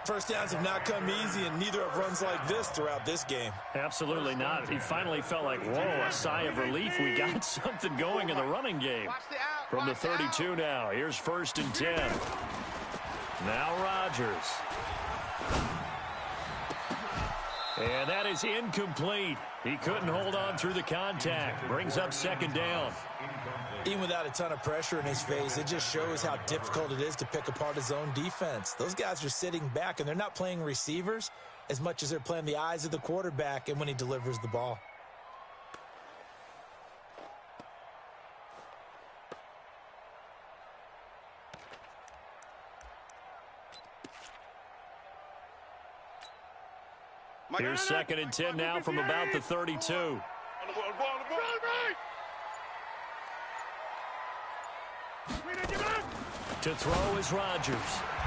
First downs have not come easy, and neither have runs like this throughout this game. Absolutely not. He finally felt like, whoa, a sigh of relief. We got something going in the running game. From the 32 now. Here's 1st and 10. Now Rodgers. And that is incomplete. He couldn't hold on through the contact. Brings up 2nd down. Even without a ton of pressure in his face, it just shows how difficult it is to pick apart his own defense. Those guys are sitting back, and they're not playing receivers as much as they're playing the eyes of the quarterback and when he delivers the ball. Here's 2nd and 10 now from about the 32. To throw is Rodgers.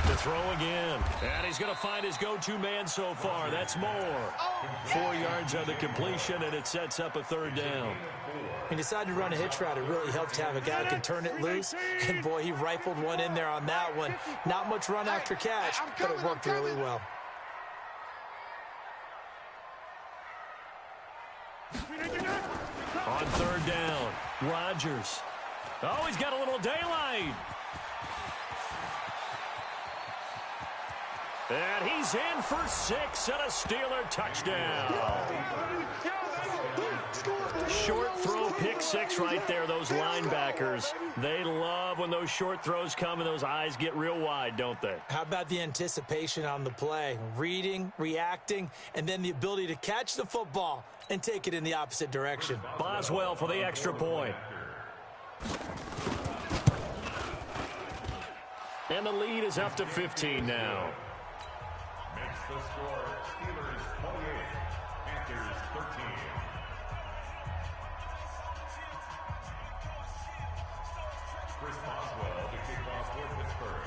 To throw again. And he's going to find his go-to man so far. That's Moore. 4 yards on the completion, and it sets up a 3rd down. He decided to run a hitch route. It really helped to have a guy who can turn it loose. And, boy, he rifled one in there on that one. Not much run after catch, but it worked really well. On 3rd down, Rodgers. Oh, he's got a little daylight. And he's in for 6 and a Steeler touchdown. Short throw, pick 6 right there. Those linebackers, they love when those short throws come and those eyes get real wide, don't they? How about the anticipation on the play? Reading, reacting, and then the ability to catch the football and take it in the opposite direction. Boswell for the extra point. And the lead is up to 15 now. Makes the score Steelers 28, Panthers 13. Chris Boswell to kick off for Pittsburgh.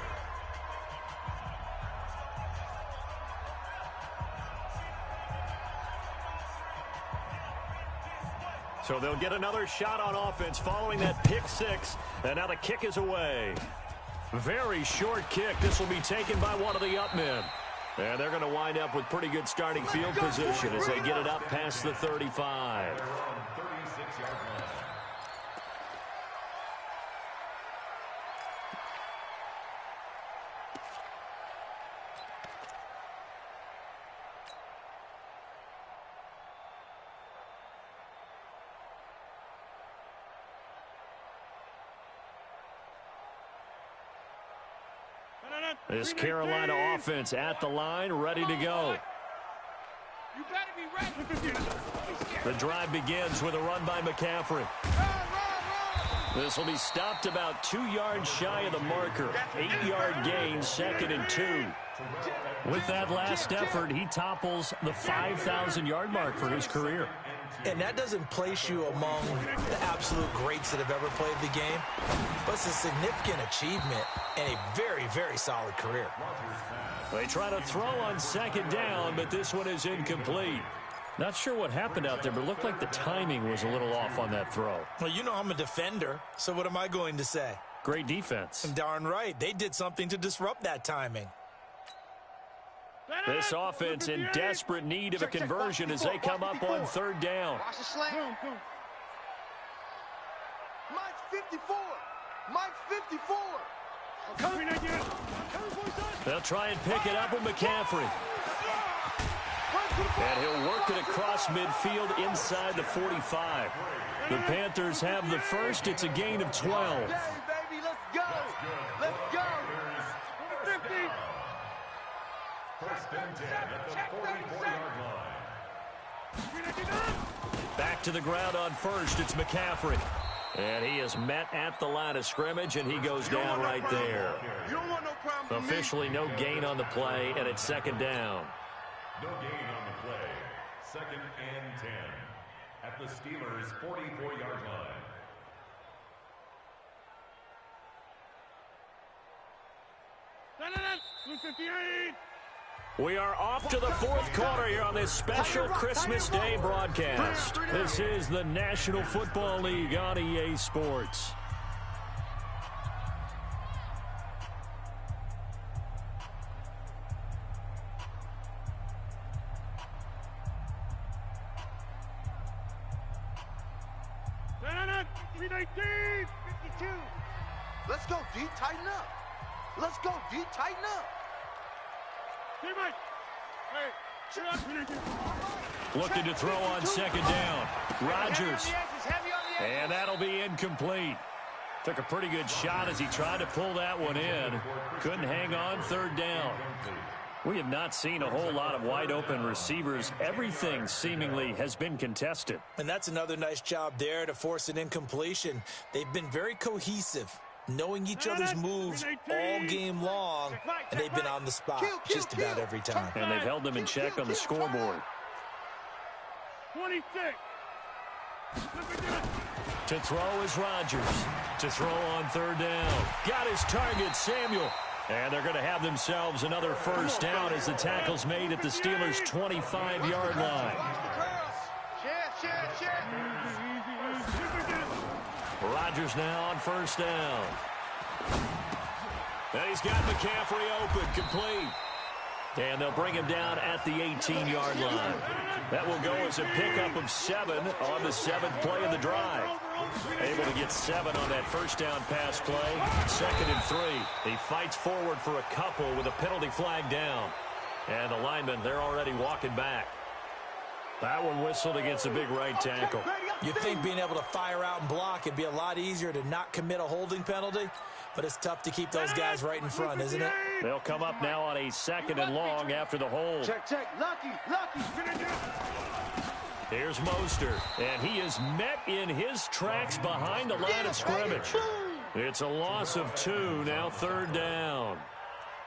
So they'll get another shot on offense following that pick 6. And now the kick is away. Very short kick. This will be taken by one of the up men. And they're going to wind up with pretty good starting field position as they get it up past the 35. They're on 36-yard line. This Carolina offense at the line, ready to go. You better be ready. The drive begins with a run by McCaffrey. This will be stopped about 2 yards shy of the marker. 8-yard gain, 2nd and 2. With that last effort, he topples the 5,000-yard mark for his career. And that doesn't place you among the absolute greats that have ever played the game, but it's a significant achievement and a very, very solid career. They try to throw on 2nd down, but this one is incomplete. Not sure what happened out there, but it looked like the timing was a little off on that throw. Well, you know I'm a defender, so what am I going to say? Great defense. Darn right. They did something to disrupt that timing. This offense in desperate need of a conversion as they come up on 3rd down. Watch the slant. Mike's 54. Mike's 54. They'll try and pick it up with McCaffrey. And he'll work it across midfield inside the 45. The Panthers have the first. It's a gain of 12. Baby, let's go. Let's go. 1st and 10 at the 44-yard line. Back to the ground on 1st. It's McCaffrey. And he is met at the line of scrimmage, and he goes down right there. You don't want no problem. Officially no gain on the play, and it's second down. No gain on the play. Second and 10 at the Steelers' 44-yard line. We are off to the fourth quarter here on this special Christmas Day broadcast. This is the National Football League on EA Sports. Let's go, D. Tighten up. Let's go, D. Tighten up. Looking to throw on second down. Rodgers. And that'll be incomplete. Took a pretty good shot as he tried to pull that one in. Couldn't hang on third down. We have not seen a whole lot of wide open receivers. Everything seemingly has been contested. And that's another nice job there to force an incompletion. They've been very cohesive, knowing each other's moves all game long, and they've been on the spot just about every time. And they've held them in check on the scoreboard. 26. To throw is Rodgers. To throw on third down. Got his target, Samuel. And they're going to have themselves another first down as the tackle's made at the Steelers' 25-yard line. Rodgers now on first down. And he's got McCaffrey open, complete. And they'll bring him down at the 18-yard line. That will go as a pickup of 7 on the 7th play of the drive. Able to get 7 on that first down pass play. 2nd and 3. He fights forward for a couple with a penalty flag down. And the linemen, they're already walking back. That one whistled against a big right tackle. You'd think being able to fire out and block, it'd be a lot easier to not commit a holding penalty, but it's tough to keep those guys right in front, isn't it? They'll come up now on a 2nd and long after the hold. Check. Lucky. Here's Mostert, and he is met in his tracks behind the line of scrimmage. It's a loss of 2, now third down.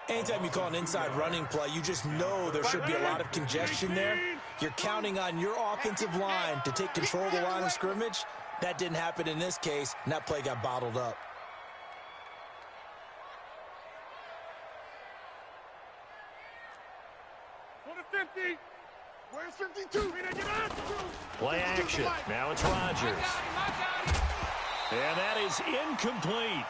Anytime you call an inside running play, you just know there should be a lot of congestion there. You're counting on your offensive line to take control of the line of scrimmage. That didn't happen in this case, and that play got bottled up. Where's 52? Play action. Now it's Rodgers. And that is incomplete.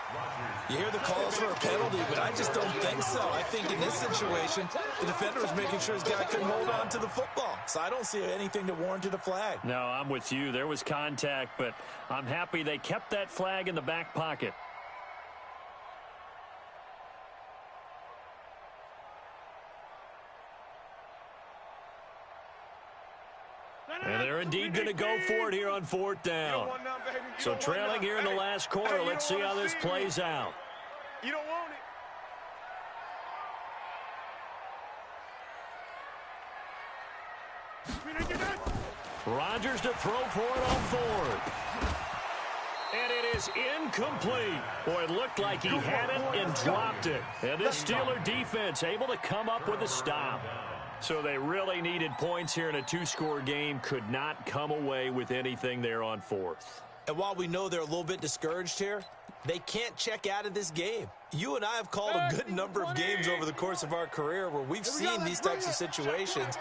You hear the calls for a penalty, but I just don't think so. I think in this situation, the defender was making sure his guy couldn't hold on to the football. So I don't see anything to warrant a flag. No, I'm with you. There was contact, but I'm happy they kept that flag in the back pocket. And they're indeed going to go for it here on 4th down. So trailing here in the last quarter, let's see how this plays out. You don't want it. Rodgers to throw for it on 4th. And it is incomplete. Boy, it looked like he had it and dropped it. And this Steeler defense able to come up with a stop. So they really needed points here in a 2-score game. Could not come away with anything there on 4th. And while we know they're a little bit discouraged here, they can't check out of this game. You and I have called a good number of games over the course of our career where we've seen these types of situations.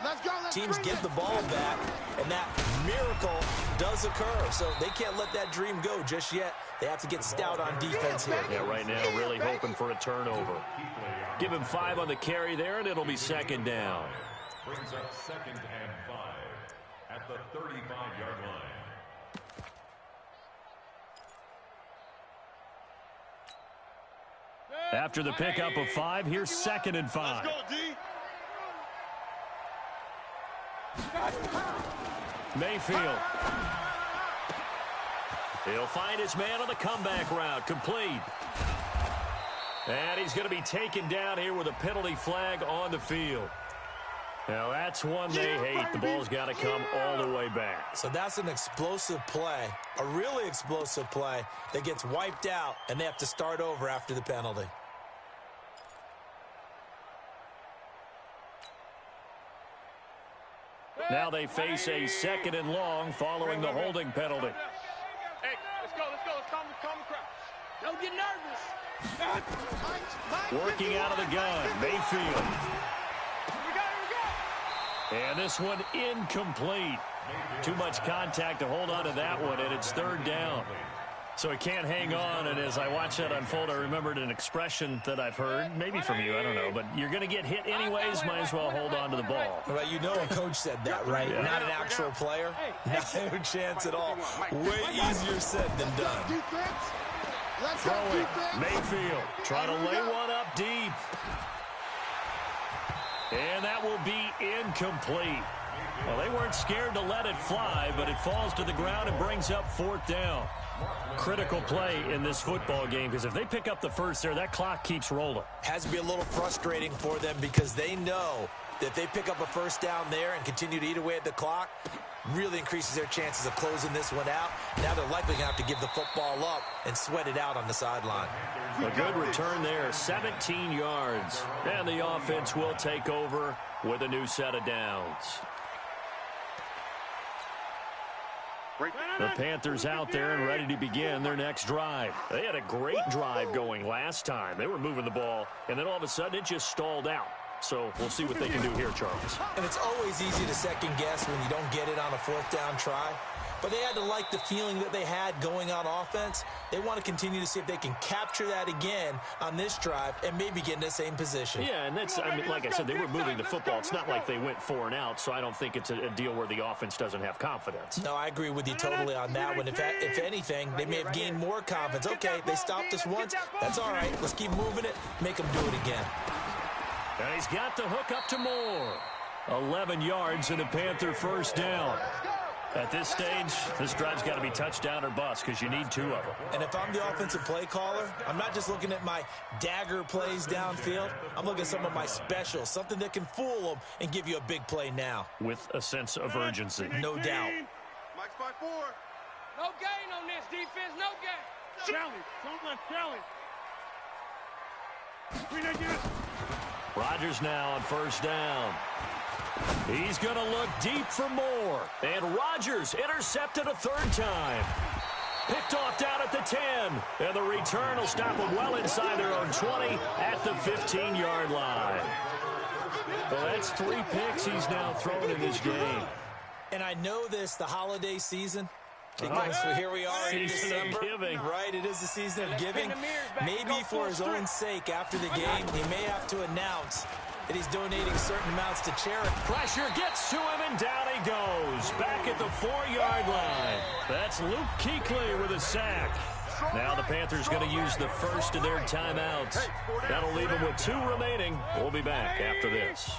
Teams get the ball back, and that miracle does occur. So they can't let that dream go just yet. They have to get stout on defense here. Yeah, right now really hoping for a turnover. Give him 5 on the carry there, and it'll be 2nd down. Brings up 2nd and 5 at the 35-yard line. After the pickup of 5, here's 2nd and 5. Let's go, D. Mayfield. He'll find his man on the comeback route. Complete. And he's going to be taken down here with a penalty flag on the field. Now, that's one they hate. The ball's got to come all the way back. So that's an explosive play, a really explosive play that gets wiped out, and they have to start over after the penalty. Now they face a 2nd and long following the holding penalty. Hey, let's go. Let's calm the crowd. Don't get nervous. Working out of the gun, Mayfield. And this one incomplete. Too much contact to hold on to that one, and it's 3rd down. So he can't hang on, and as I watch that unfold, I remembered an expression that I've heard, maybe from you, I don't know, but you're going to get hit anyways, might as well hold on to the ball. Well, you know a coach said that, right? Yeah. Not an actual player. No chance at all. Way easier said than done. Throwing, Mayfield trying to lay one up deep. And that will be incomplete. Well, they weren't scared to let it fly, but it falls to the ground and brings up 4th down. Critical play in this football game, because if they pick up the first there, that clock keeps rolling. Has to be a little frustrating for them because they know that if they pick up a 1st down there and continue to eat away at the clock, really increases their chances of closing this one out. Now they're likely going to have to give the football up and sweat it out on the sideline. A good return there, 17 yards. And the offense will take over with a new set of downs. The Panthers out there and ready to begin their next drive. They had a great drive going last time. They were moving the ball, and then all of a sudden it just stalled out. So we'll see what they can do here, Charles. And it's always easy to second guess when you don't get it on a 4th down try. But they had to like the feeling that they had going on offense. They want to continue to see if they can capture that again on this drive and maybe get in the same position. Yeah, and that's, I mean, like I said, they were moving the football. It's not like they went 4 and out, so I don't think it's a deal where the offense doesn't have confidence. No, I agree with you totally on that one. If anything, they may have gained more confidence. Okay, they stopped us once. That's all right. Let's keep moving it. Make them do it again. And he's got the hook up to Moore. 11 yards and a Panther 1st down. At this stage, this drive's got to be touchdown or bust because you need 2 of them. And if I'm the offensive play caller, I'm not just looking at my dagger plays downfield. I'm looking at some of my specials, something that can fool them and give you a big play now. With a sense of urgency. No doubt. Mike's by 4. No gain on this defense, no gain. Challenge. Someone challenge. Rodgers now on 1st down. He's going to look deep for Moore. And Rodgers intercepted a 3rd time. Picked off down at the 10. And the return will stop them well inside their own 20 at the 15-yard line. Well, that's 3 picks he's now thrown in this game. And I know this, the holiday season. Because here we are in December, right? It is the season of giving. Maybe for his own sake after the game, he may have to announce that he's donating certain amounts to charity. Pressure gets to him, and down he goes. Back at the 4-yard line. That's Luke Kuechly with a sack. Now the Panthers going to use the first of their timeouts. That'll leave them with 2 remaining. We'll be back after this.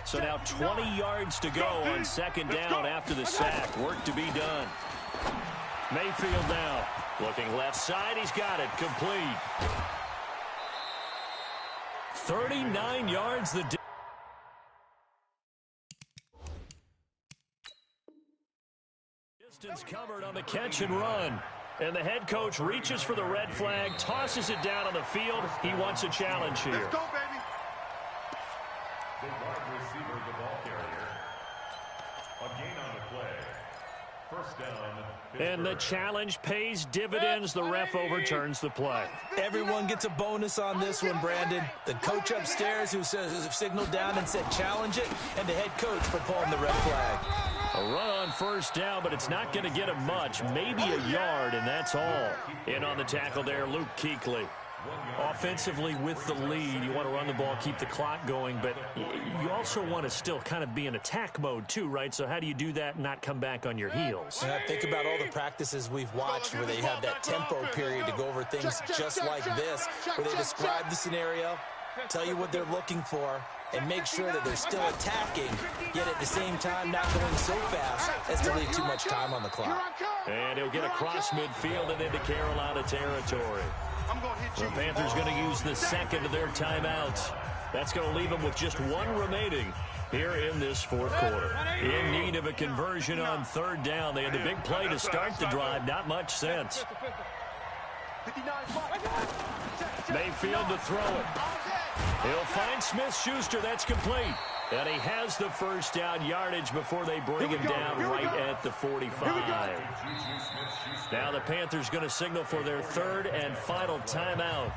So now 20 yards to go on 2nd down after the sack. Work to be done. Mayfield now. Looking left side. He's got it. Complete. 39 yards the distance covered on the catch and run. And the head coach reaches for the red flag, tosses it down on the field. He wants a challenge here. Let's go, baby. The wide receiver, the ball carrier. A gain on the play. 1st down. And the challenge pays dividends. The ref overturns the play. Everyone gets a bonus on this one, Brandon. The coach upstairs who signaled down and said challenge it, and the head coach for pulling the red flag. A run on 1st down, but it's not going to get him much. Maybe a yard, and that's all. In on the tackle there, Luke Kuechly. Offensively with the lead, you want to run the ball, keep the clock going, but you also want to still kind of be in attack mode too, right? So how do you do that and not come back on your heels? And I think about all the practices we've watched where they have that tempo period to go over things just like this, where they describe the scenario, tell you what they're looking for, and make sure that they're still attacking, yet at the same time not going so fast as to leave too much time on the clock. And he'll get across midfield and into Carolina territory. The Panthers going to use the 2nd of their timeouts. That's going to leave them with just one remaining here in this fourth quarter. In need of a conversion on third down. They had the big play to start the drive. Not much sense. Mayfield to throw it. He'll find Smith-Schuster. That's complete. And he has the first down yardage before they bring him down right at the 45. Now the Panthers going to signal for their third and final timeout.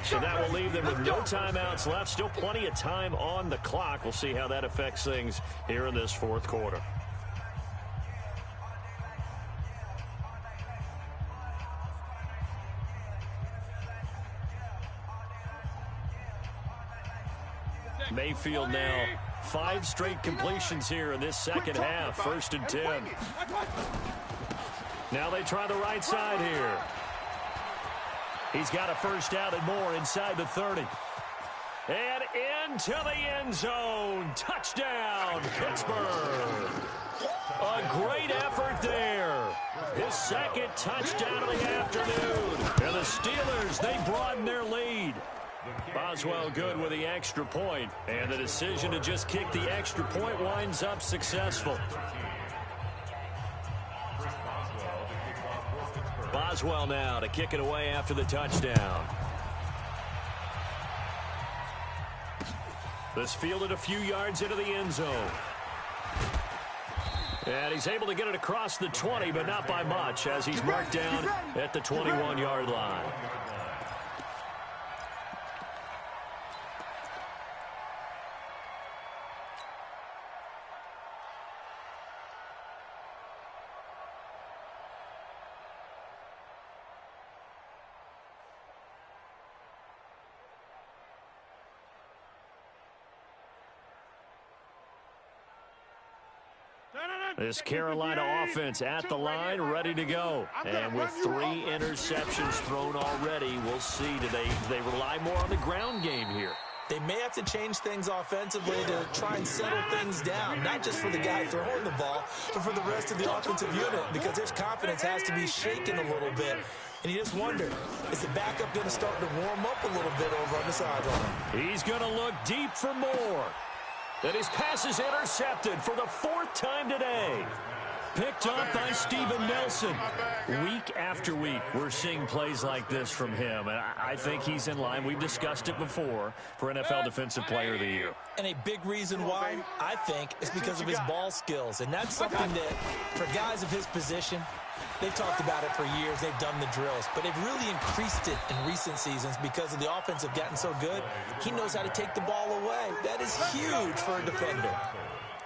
So that will leave them with no timeouts left. Still plenty of time on the clock. We'll see how that affects things here in this fourth quarter. Mayfield now 5 straight completions here in this second half. 1st and 10. Now they try the right side here. He's got a first down and more inside the 30. And into the end zone. Touchdown, Pittsburgh. A great effort there. His second touchdown of the afternoon. And the Steelers, they broaden their lead. Boswell good with the extra point. And the decision to just kick the extra point winds up successful. Boswell now to kick it away after the touchdown. This fielded a few yards into the end zone. And he's able to get it across the 20, but not by much, as he's marked down at the 21-yard line. This Carolina offense at the line, ready to go. And with 3 interceptions thrown already, we'll see. Do they rely more on the ground game here? They may have to change things offensively to try and settle things down, not just for the guy throwing the ball, but for the rest of the offensive unit, because their confidence has to be shaken a little bit. And you just wonder, is the backup going to start to warm up a little bit over on the sideline? He's going to look deep for more. And his pass is intercepted for the 4th time today. Picked up by Steven Nelson. Week after week, we're seeing plays like this from him. And I think he's in line. We've discussed it before for NFL Defensive Player of the Year. And a big reason why, I think, is because of his ball skills. And that's something that, for guys of his position, they've talked about it for years. They've done the drills. But they've really increased it in recent seasons because of the offense have gotten so good. He knows how to take the ball away. That is huge for a defender.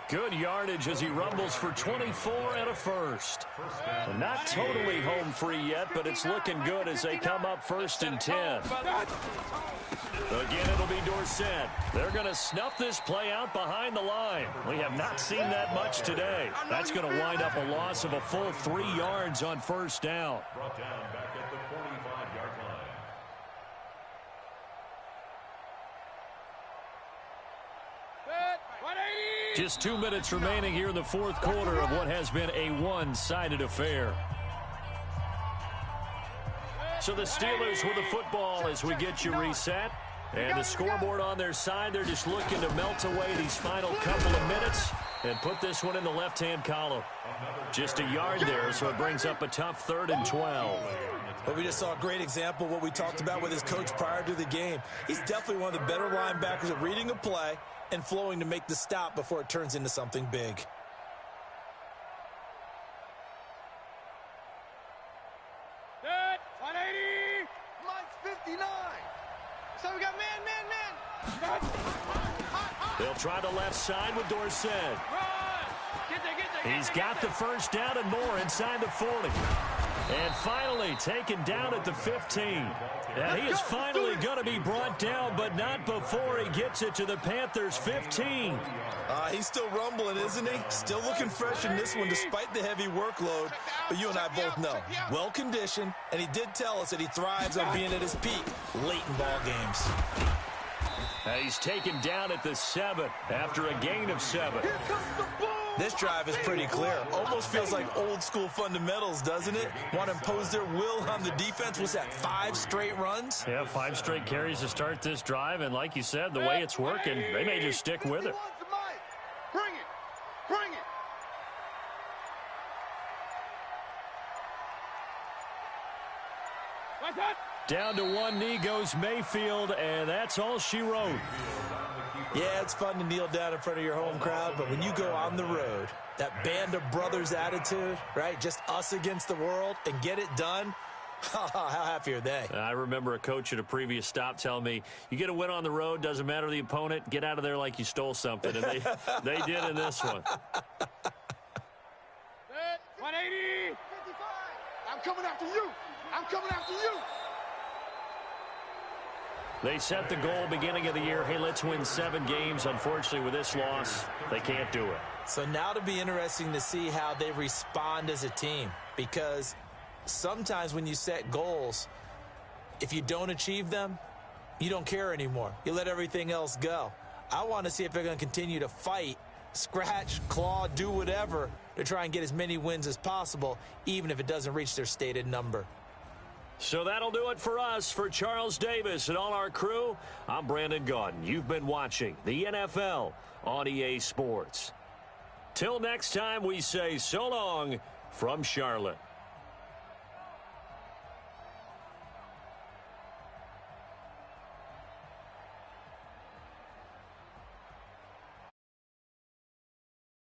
Good yardage as he rumbles for 24 and a first. Not totally home free yet, but it's looking good as they come up 1st and 10. Again, it'll be Dorsett. They're going to snuff this play out behind the line. We have not seen that much today. That's going to wind up a loss of a full 3 yards on 1st down. Brought down back at the 45-yard line. Just 2 minutes remaining here in the 4th quarter of what has been a one-sided affair. So the Steelers with the football as we get you reset. And the scoreboard on their side, they're just looking to melt away these final couple of minutes and put this one in the left-hand column. Just a yard there, so it brings up a tough 3rd and 12. But we just saw a great example of what we talked about with his coach prior to the game. He's definitely one of the better linebackers at reading a play and flowing to make the stop before it turns into something big. Good. 180. Mike's 59. So we got man. They'll try the left side with Dorsett. He's got the first down and more inside the 40. And finally taken down at the 15. And he is finally going to be brought down, but not before he gets it to the Panthers' 15. He's still rumbling, isn't he? Still looking fresh in this one despite the heavy workload. But you and I both know, well-conditioned, and he did tell us that he thrives on being at his peak late in ball games. He's taken down at the 7 after a gain of 7. Here comes the boom. This drive is pretty clear. Almost feels like old school fundamentals, doesn't it? Want to impose their will on the defense. What's that, 5 straight runs? Yeah, 5 straight carries to start this drive. And like you said, the way it's working, they may just stick with it. Bring it. Bring it. Down to one knee goes Mayfield, and that's all she wrote. Yeah, it's fun to kneel down in front of your home crowd, but when you go on the road, that band of brothers attitude, right, just us against the world, and get it done, how happy are they? I remember a coach at a previous stop telling me, you get a win on the road, doesn't matter the opponent, get out of there like you stole something, and they did in this one. 180. 55. I'm coming after you. I'm coming after you. They set the goal beginning of the year. Hey, let's win 7 games. Unfortunately, with this loss, they can't do it. So now it'll be interesting to see how they respond as a team, because sometimes when you set goals, if you don't achieve them, you don't care anymore. You let everything else go. I want to see if they're going to continue to fight, scratch, claw, do whatever to try and get as many wins as possible, even if it doesn't reach their stated number. So that'll do it for us. For Charles Davis and all our crew, I'm Brandon Gaudin. You've been watching the NFL on EA Sports. Till next time, we say so long from Charlotte.